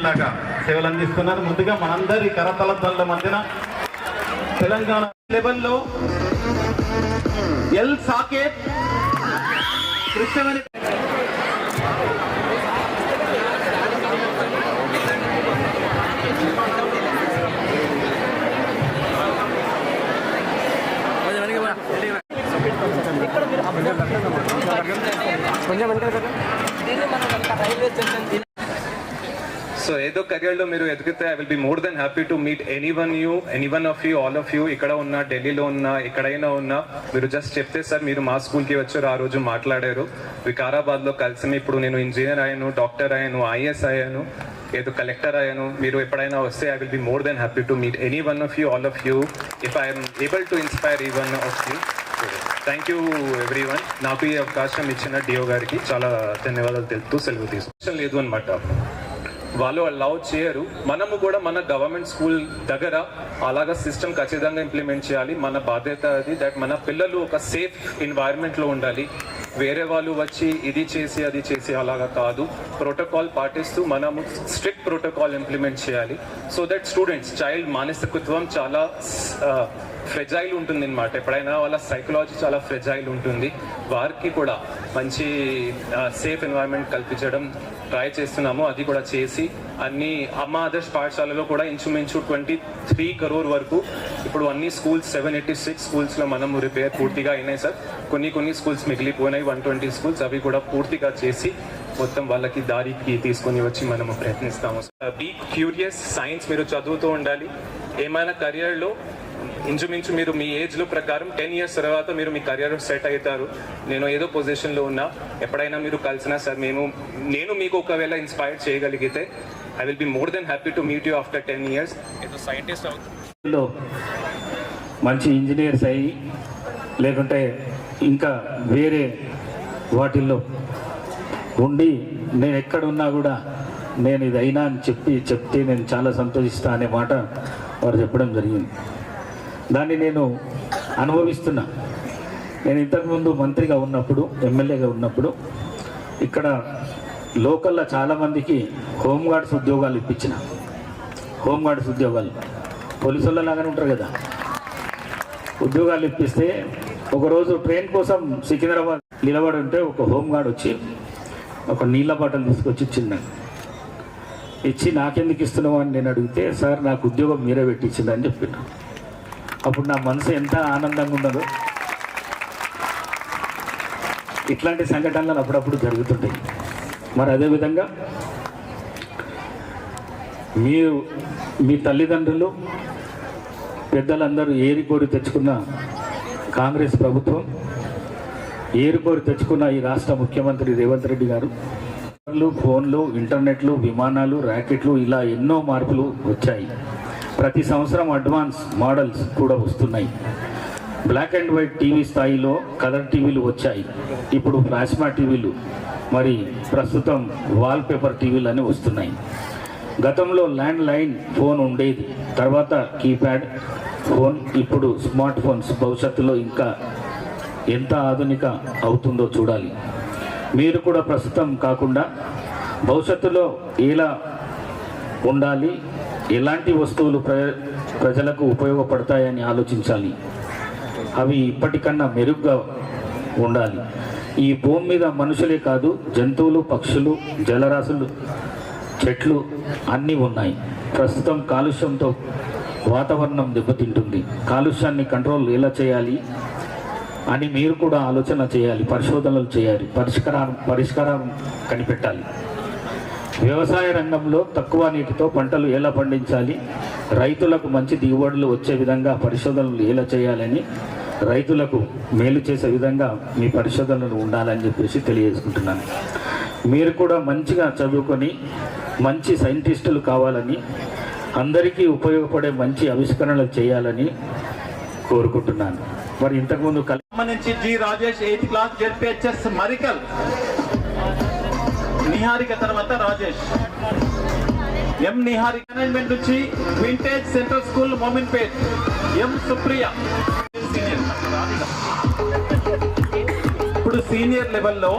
లాగా సేవలు అందిస్తున్నారు. ముందుగా మనందరి కరతలల మధ్యన తెలంగాణ లెవెల్లో ఎల్ సాకేత్ కృష్ణవేణి సో ఏదో కెరియర్లో మీరు ఎదిగితే I will be more than happy to meet any one of you all of you. ఇక్కడ ఉన్నా, ఢిల్లీలో ఉన్నా, ఎక్కడైనా ఉన్నా మీరు జస్ట్ చెప్తే సార్ మీరు మా స్కూల్కి వచ్చారు, ఆ రోజు మాట్లాడారు, వికారాబాద్లో కలిసి ఇప్పుడు నేను ఇంజనీర్ అయ్యాను, డాక్టర్ అయ్యాను, ఐఏఎస్ అయ్యాను, ఏదో కలెక్టర్ అయ్యాను, మీరు ఎప్పుడైనా వస్తే I will be more than happy to meet any one of you all of you if I'm able to inspire ఈ one of you. Thank you everyone. నాకు ఈ అవకాశం ఇచ్చిన డిఓ గారికి చాలా ధన్యవాదాలు తెలుపుతూ సెలవు తీసుకు లేదు అనమాట. వాళ్ళు అలౌ చేయరు. మనము కూడా మన గవర్నమెంట్ స్కూల్ దగ్గర అలాగా సిస్టమ్ ఖచ్చితంగా ఇంప్లిమెంట్ చేయాలి. మన బాధ్యత అది. దట్ మన పిల్లలు ఒక సేఫ్ ఎన్వైరన్మెంట్లో ఉండాలి. వేరే వాళ్ళు వచ్చి ఇది చేసి అది చేసి అలాగా కాదు. ప్రోటోకాల్ పాటిస్తూ మనము స్ట్రిక్ట్ ప్రోటోకాల్ ఇంప్లిమెంట్ చేయాలి. సో దట్ స్టూడెంట్స్ చైల్డ్ మానసికత్వం చాలా ఫ్రెజైల్ ఉంటుంది అనమాట. ఎప్పుడైనా వాళ్ళ సైకలాజీ చాలా ఫ్రెజైల్ ఉంటుంది. వారికి కూడా మంచి సేఫ్ ఎన్వైరన్మెంట్ కల్పించడం ట్రై చేస్తున్నాము. అది కూడా చేసి అన్ని అమ్మ ఆదర్శ్ పాఠశాలలో కూడా ఇంచుమించు 23 crore వరకు ఇప్పుడు అన్ని స్కూల్స్ 786 స్కూల్స్లో మనము రిపేర్ పూర్తిగా అయినాయి సార్. కొన్ని స్కూల్స్ మిగిలిపోయినాయి 120 స్కూల్స్. అవి కూడా పూర్తిగా చేసి మొత్తం వాళ్ళకి దారికి తీసుకొని వచ్చి మనము ప్రయత్నిస్తాము. Be curious. సైన్స్ మీరు చదువుతూ ఉండాలి. ఏమైనా కెరియర్లో ఇంచుమించు మీరు మీ ఏజ్లో ప్రకారం 10 years తర్వాత మీరు మీ కెరియర్ సెట్ అవుతారు. నేను ఏదో పొజిషన్లో ఉన్నా, ఎప్పుడైనా మీరు కలిసినా సార్ నేను మీకు ఒకవేళ ఇన్స్పైర్ చేయగలిగితే I will be more than happy to meet you after 10 years. ఏదో సైంటిస్ట్ అవుతుంది, మంచి ఇంజనీర్స్ అయ్యి లేకుంటే ఇంకా వేరే వాటిల్లో ఉండి నేను ఎక్కడున్నా కూడా నేను ఇది అయినా అని చెప్తే నేను చాలా సంతోషిస్తా అనే మాట వారు చెప్పడం జరిగింది. దాన్ని నేను అనుభవిస్తున్నా. నేను ఇంతకుముందు మంత్రిగా ఉన్నప్పుడు, ఎమ్మెల్యేగా ఉన్నప్పుడు ఇక్కడ లోకల్లో చాలామందికి హోంగార్డ్స్ ఉద్యోగాలు ఇప్పించిన. హోంగార్డ్స్ ఉద్యోగాలు పోలీసుల లాగానే ఉంటారు కదా, ఉద్యోగాలు ఇప్పిస్తే ఒకరోజు ట్రైన్ కోసం సికింద్రాబాద్ నిలబడి ఉంటే ఒక హోంగార్డ్ వచ్చి ఒక నీళ్ళ బాటలు తీసుకొచ్చి ఇచ్చిందని. ఇచ్చి నాకెందుకు ఇస్తున్నావు అని నేను అడిగితే, సార్ నాకు ఉద్యోగం మీరే పెట్టించిందని చెప్పిన. అప్పుడు నా మనసు ఎంత ఆనందంగా ఉన్నదో. ఇట్లాంటి సంఘటనలు అప్పుడప్పుడు జరుగుతుంటాయి. మరి అదేవిధంగా మీ తల్లిదండ్రులు పెద్దలందరూ ఏరికోరి తెచ్చుకున్న కాంగ్రెస్ ప్రభుత్వం, ఏరికోరి తెచ్చుకున్న ఈ రాష్ట్ర ముఖ్యమంత్రి రేవంత్ రెడ్డి గారు ఫోన్లు, ఇంటర్నెట్లు, విమానాలు, ర్యాకెట్లు ఇలా ఎన్నో మార్పులు వచ్చాయి. ప్రతి సంవత్సరం అడ్వాన్స్ మోడల్స్ కూడా వస్తున్నాయి. బ్లాక్ అండ్ వైట్ టీవీ స్థాయిలో కలర్ టీవీలు వచ్చాయి. ఇప్పుడు ప్లాస్మా టీవీలు, మరి ప్రస్తుతం వాల్ పేపర్ టీవీలు అని వస్తున్నాయి. గతంలో ల్యాండ్ లైన్ ఫోన్ ఉండేది, తర్వాత కీప్యాడ్ ఫోన్, ఇప్పుడు స్మార్ట్ ఫోన్స్. భవిష్యత్తులో ఇంకా ఎంత ఆధునిక అవుతుందో చూడాలి. మీరు కూడా ప్రస్తుతం కాకుండా భవిష్యత్తులో ఎలా ఉండాలి, ఎలాంటి వస్తువులు ప్రజలకు ఉపయోగపడతాయని ఆలోచించాలి. అవి ఇప్పటికన్నా మెరుగ్గా ఉండాలి. ఈ భూమి మీద మనుషులే కాదు, జంతువులు, పక్షులు, జలరాశులు, చెట్లు అన్నీ ఉన్నాయి. ప్రస్తుతం కాలుష్యంతో వాతావరణం దెబ్బతింటుంది. కాలుష్యాన్ని కంట్రోల్ ఎలా చేయాలి అని మీరు కూడా ఆలోచన చేయాలి, పరిశోధనలు చేయాలి, పరిష్కారం కనిపెట్టాలి. వ్యవసాయ రంగంలో తక్కువ నీటితో పంటలు ఎలా పండించాలి, రైతులకు మంచి దిగుబడులు వచ్చే విధంగా పరిశోధనలు ఎలా చేయాలని, రైతులకు మేలు చేసే విధంగా మీ పరిశోధనలు ఉండాలని చెప్పేసి తెలియజేసుకుంటున్నాను. మీరు కూడా మంచిగా చదువుకొని మంచి సైంటిస్టులు కావాలని, అందరికీ ఉపయోగపడే మంచి ఆవిష్కరణలు చేయాలని కోరుకుంటున్నాను. మరి ఇంతకుముందు నుంచి G Rajesh 8th class ZPHS Marikal, Niharika తర్వాత రాజేష్, ఎం నిహారిక మేనేజ్మెంట్ నుంచి వింటేజ్ సెంట్రల్ స్కూల్ మోమిన్పేట్, ఎం సుప్రియ ఇప్పుడు సీనియర్ లెవెల్లో